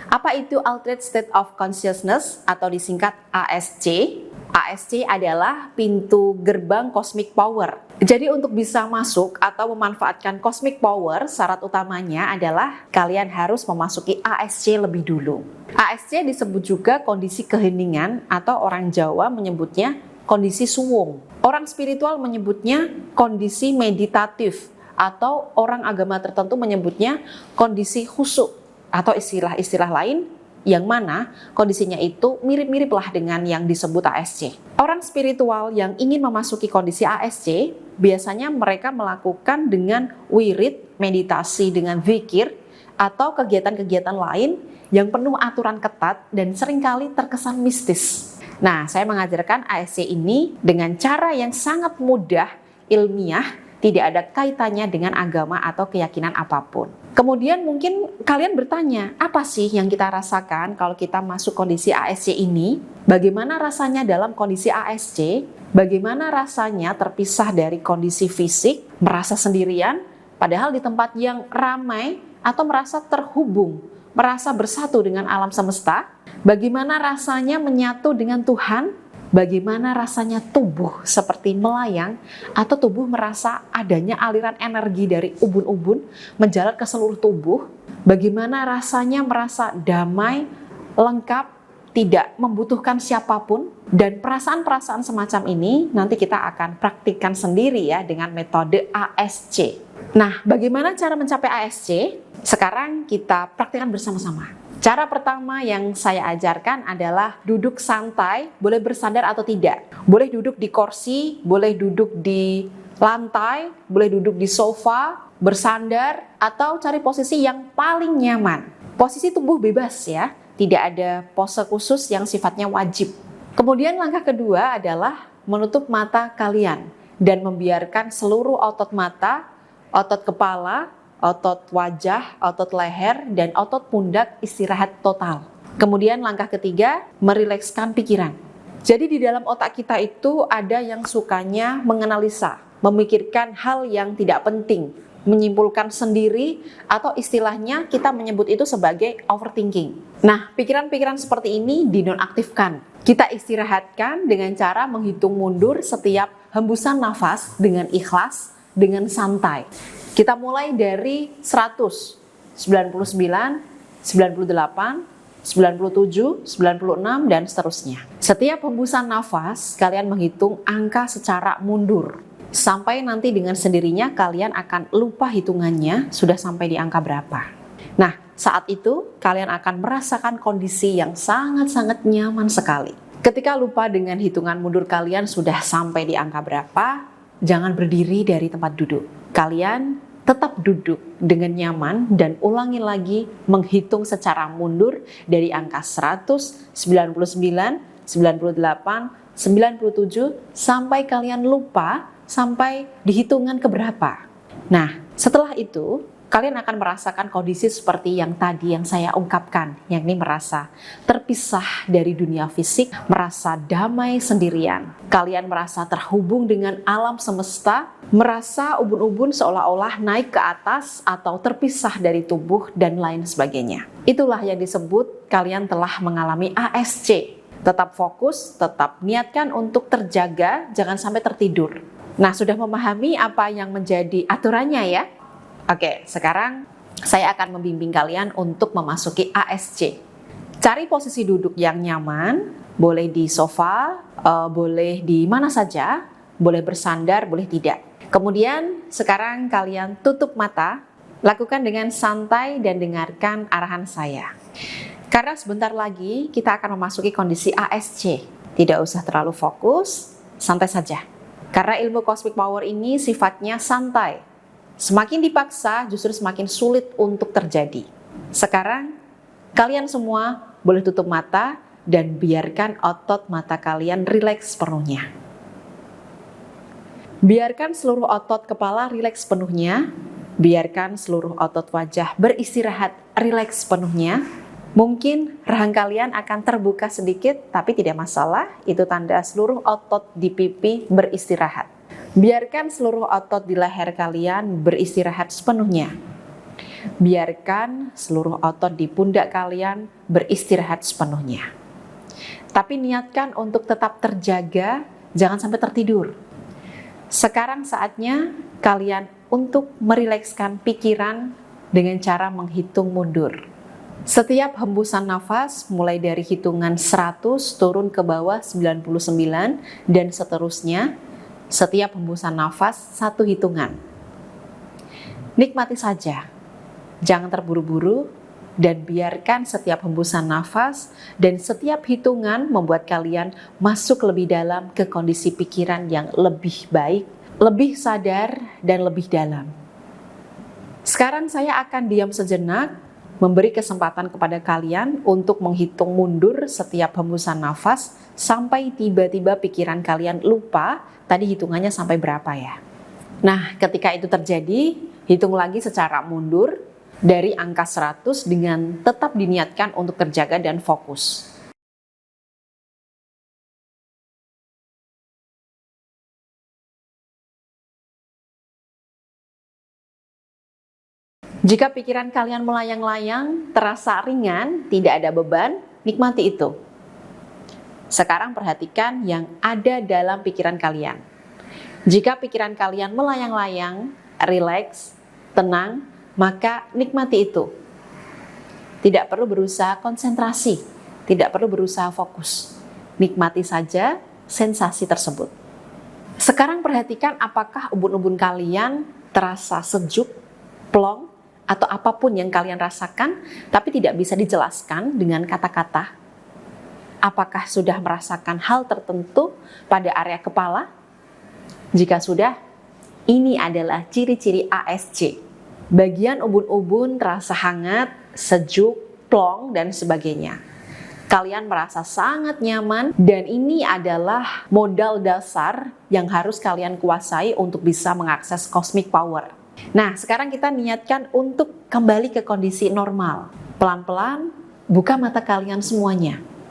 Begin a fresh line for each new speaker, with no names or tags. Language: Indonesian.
Apa itu Altered State of Consciousness atau disingkat ASC? ASC adalah pintu gerbang cosmic power. Jadi untuk bisa masuk atau memanfaatkan cosmic power, syarat utamanya adalah kalian harus memasuki ASC lebih dulu. ASC disebut juga kondisi keheningan atau orang Jawa menyebutnya kondisi suwung. Orang spiritual menyebutnya kondisi meditatif atau orang agama tertentu menyebutnya kondisi khusyuk atau istilah-istilah lain yang mana kondisinya itu mirip-mirip lah dengan yang disebut ASC. Orang spiritual yang ingin memasuki kondisi ASC, biasanya mereka melakukan dengan wirid, meditasi dengan zikir, atau kegiatan-kegiatan lain yang penuh aturan ketat dan seringkali terkesan mistis. Nah, saya mengajarkan ASC ini dengan cara yang sangat mudah, ilmiah, tidak ada kaitannya dengan agama atau keyakinan apapun. Kemudian mungkin kalian bertanya, apa sih yang kita rasakan kalau kita masuk kondisi ASC ini? Bagaimana rasanya dalam kondisi ASC? Bagaimana rasanya terpisah dari kondisi fisik, merasa sendirian, padahal di tempat yang ramai atau merasa terhubung, merasa bersatu dengan alam semesta? Bagaimana rasanya menyatu dengan Tuhan? Bagaimana rasanya tubuh seperti melayang atau tubuh merasa adanya aliran energi dari ubun-ubun menjalar ke seluruh tubuh? Bagaimana rasanya merasa damai, lengkap, tidak membutuhkan siapapun? Dan perasaan-perasaan semacam ini nanti kita akan praktikkan sendiri ya dengan metode ASC. Nah, bagaimana cara mencapai ASC? Sekarang kita praktikkan bersama-sama. Cara pertama yang saya ajarkan adalah duduk santai, boleh bersandar atau tidak. Boleh duduk di kursi, boleh duduk di lantai, boleh duduk di sofa, bersandar, atau cari posisi yang paling nyaman. Posisi tubuh bebas ya, tidak ada pose khusus yang sifatnya wajib. Kemudian langkah kedua adalah menutup mata kalian dan membiarkan seluruh otot mata, otot kepala, otot wajah, otot leher, dan otot pundak istirahat total. Kemudian langkah ketiga, merilekskan pikiran. Jadi di dalam otak kita itu ada yang sukanya menganalisa, memikirkan hal yang tidak penting, menyimpulkan sendiri, atau istilahnya kita menyebut itu sebagai overthinking. Nah, pikiran-pikiran seperti ini dinonaktifkan. Kita istirahatkan dengan cara menghitung mundur setiap hembusan nafas dengan ikhlas, dengan santai. Kita mulai dari 100, 99, 98, 97, 96, dan seterusnya. Setiap hembusan nafas, kalian menghitung angka secara mundur. Sampai nanti dengan sendirinya kalian akan lupa hitungannya sudah sampai di angka berapa. Nah, saat itu kalian akan merasakan kondisi yang sangat-sangat nyaman sekali. Ketika lupa dengan hitungan mundur kalian sudah sampai di angka berapa, jangan berdiri dari tempat duduk. Kalian tetap duduk dengan nyaman dan ulangi lagi menghitung secara mundur dari angka 100, 99, 98, 97 sampai kalian lupa sampai di hitungan keberapa. Nah, setelah itu kalian akan merasakan kondisi seperti yang tadi yang saya ungkapkan, yakni merasa terpisah dari dunia fisik, merasa damai sendirian. Kalian merasa terhubung dengan alam semesta, merasa ubun-ubun seolah-olah naik ke atas atau terpisah dari tubuh dan lain sebagainya. Itulah yang disebut kalian telah mengalami ASC. Tetap fokus, tetap niatkan untuk terjaga, jangan sampai tertidur. Nah, sudah memahami apa yang menjadi aturannya ya? Oke, sekarang saya akan membimbing kalian untuk memasuki ASC. Cari posisi duduk yang nyaman, boleh di sofa, boleh di mana saja, boleh bersandar, boleh tidak. Kemudian sekarang kalian tutup mata, lakukan dengan santai dan dengarkan arahan saya. Karena sebentar lagi kita akan memasuki kondisi ASC. Tidak usah terlalu fokus, santai saja. Karena ilmu cosmic power ini sifatnya santai. Semakin dipaksa justru semakin sulit untuk terjadi. Sekarang kalian semua boleh tutup mata dan biarkan otot mata kalian rileks sepenuhnya. Biarkan seluruh otot kepala rileks sepenuhnya. Biarkan seluruh otot wajah beristirahat rileks sepenuhnya. Mungkin rahang kalian akan terbuka sedikit, tapi tidak masalah. Itu tanda seluruh otot di pipi beristirahat. Biarkan seluruh otot di leher kalian beristirahat sepenuhnya. Biarkan seluruh otot di pundak kalian beristirahat sepenuhnya. Tapi niatkan untuk tetap terjaga, jangan sampai tertidur. Sekarang saatnya kalian untuk merilekskan pikiran dengan cara menghitung mundur. Setiap hembusan nafas mulai dari hitungan 100 turun ke bawah 99 dan seterusnya. Setiap hembusan nafas satu hitungan. Nikmati saja, jangan terburu-buru dan biarkan setiap hembusan nafas dan setiap hitungan membuat kalian masuk lebih dalam ke kondisi pikiran yang lebih baik, lebih sadar dan lebih dalam. Sekarang saya akan diam sejenak, memberi kesempatan kepada kalian untuk menghitung mundur setiap hembusan nafas sampai tiba-tiba pikiran kalian lupa tadi hitungannya sampai berapa ya. Nah, ketika itu terjadi, hitung lagi secara mundur dari angka 100 dengan tetap diniatkan untuk terjaga dan fokus. Jika pikiran kalian melayang-layang, terasa ringan, tidak ada beban, nikmati itu. Sekarang perhatikan yang ada dalam pikiran kalian. Jika pikiran kalian melayang-layang, rileks, tenang, maka nikmati itu. Tidak perlu berusaha konsentrasi, tidak perlu berusaha fokus. Nikmati saja sensasi tersebut. Sekarang perhatikan apakah ubun-ubun kalian terasa sejuk, plong, atau apapun yang kalian rasakan, tapi tidak bisa dijelaskan dengan kata-kata. Apakah sudah merasakan hal tertentu pada area kepala? Jika sudah, ini adalah ciri-ciri ASC. Bagian ubun-ubun terasa hangat, sejuk, plong, dan sebagainya. Kalian merasa sangat nyaman, dan ini adalah modal dasar yang harus kalian kuasai untuk bisa mengakses cosmic power. Nah, sekarang kita niatkan untuk kembali ke kondisi normal. Pelan-pelan, buka mata kalian semuanya.